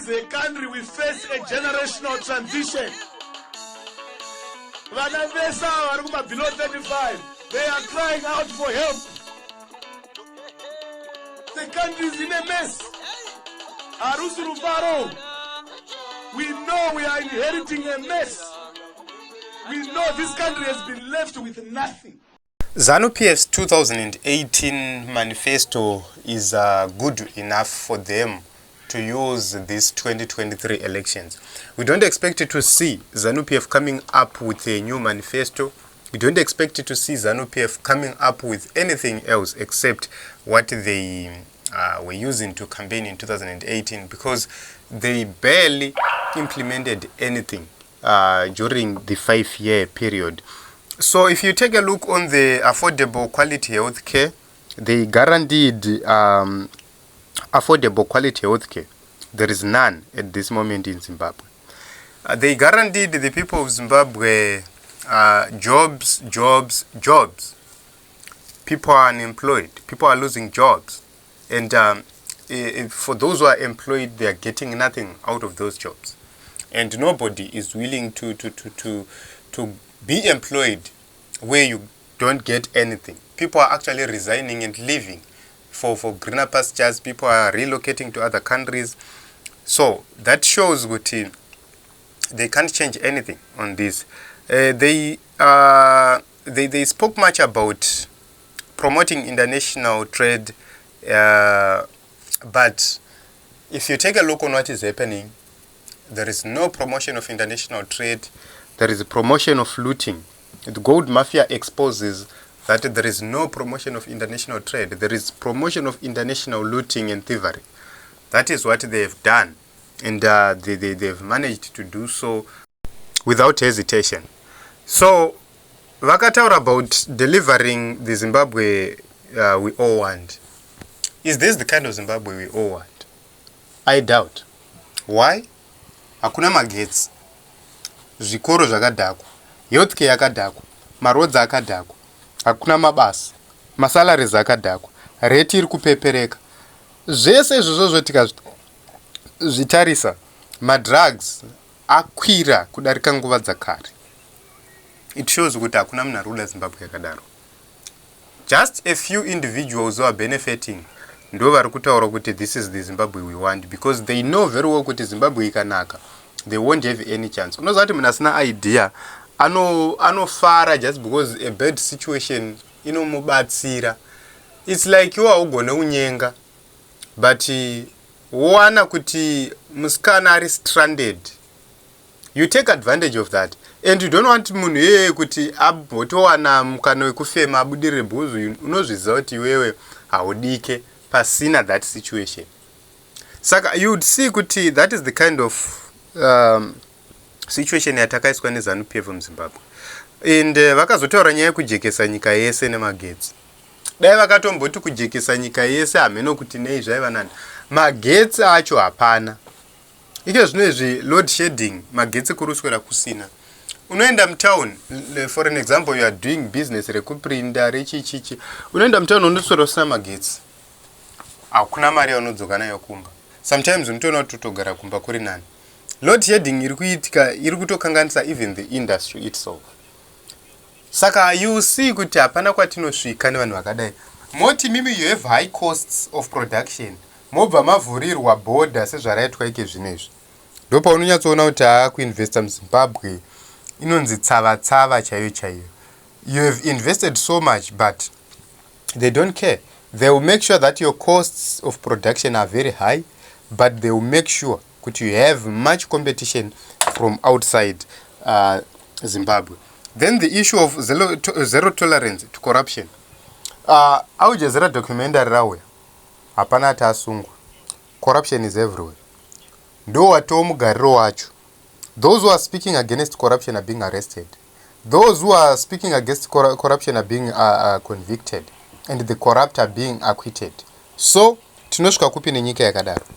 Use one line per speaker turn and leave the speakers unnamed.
As a country, we face a generational transition. Below 35, they are crying out for help. The country is in a mess. We know we are inheriting a mess. We know this country has been left with nothing.
ZANU-PF's 2018 manifesto is good enough for them to use these 2023 elections. We don't expect to see ZANU-PF coming up with a new manifesto. We don't expect to see ZANU-PF coming up with anything else except what they were using to campaign in 2018, because they barely implemented anything during the 5-year period. So if you take a look on the affordable quality health care, they guaranteed affordable quality health care. There is none at this moment in Zimbabwe. They guaranteed the people of Zimbabwe jobs. People are unemployed. People are losing jobs. And for those who are employed, they are getting nothing out of those jobs. And nobody is willing to be employed where you don't get anything. People are actually resigning and leaving for greener pastures. People are relocating to other countries. So that shows what they can't change anything on this. They spoke much about promoting international trade, but if you take a look on what is happening, there is no promotion of international trade. There is a promotion of looting. The gold mafia exposes that there is no promotion of international trade. There is promotion of international looting and thievery. That is what they have done. And they've managed to do so without hesitation. So, vakataura about delivering the Zimbabwe we all want. Is this the kind of Zimbabwe we all want? I doubt. Why? Hakuna magetsi. Zvikoro zvakadhakwa, healthcare yakadhakwa, maroads akadhakwa, hakuna mabasa, masalaries akadhakwa, rate iri kupepereka. Zvese izvozvo tikazvitarisa, madrugs akwira kudarika nguva dzakare. It shows kuti hakuna munhu arikuda Zimbabwe yakadaro. Just a few individuals who are benefiting ndo vari kutaura kuti this is the Zimbabwe we want, because they know very well kuti Zimbabwe ikanaka, they won't have any chance. Unoziva kuti munhu asina idea anofara just because a bad situation inomubatsira. It's like you haugone unyenga, but woana kuti musikana ari stranded. You take advantage of that, and you don't want munhu yeye kuti abotowana mukana wekufema abudirire bhuzu. Unozviziva kuti iwewe haudike pasina that situation. Saka you would see kuti that is the kind of situation yatakaiswa neZANU-PF muZimbabwe. And vakazotaura nyaya yekujekesa nyika yese nemagetsi. Dai vakatomboti kujekesa nyika yese hameno kuti nei zvaiva nani. Magetsi acho hapana. Ike zvino izvi load shedding, magetsi kuruswera kusina. Unoenda mtown, for an example, you are doing business rekuprinda rechichichi. Unoenda mtown unoswera usina magetsi. Hakuna mari yaunodzoka nayo kumba. Sometimes unotoona kuti totogara kumba kuri nani. Load shedding iri kutokanganisa even the industry itself. Saka you see kuti hapana kwatinosvika nevanhu vakadai. Moti mimi you have high costs of production. Mobva mavhurirwa border sezvaraitwa ike zvinezvi. Ndopa unonyatsoona kuti kuinvesta muZimbabwe inonzi tsava chaiyo. You have invested so much, but they don't care. They will make sure that your costs of production are very high, but they will make sure that you have much competition from outside Zimbabwe. Then the issue of zero tolerance to corruption. Au Jazeera documentary rawe. Hapana tasungwa. Corruption is everywhere. Ndo watu mugariro wacho. Those who are speaking against corruption are being arrested. Those who are speaking against corruption are being convicted. And the corrupt are being acquitted. So, tinosvika kupi nenyika yakadaro.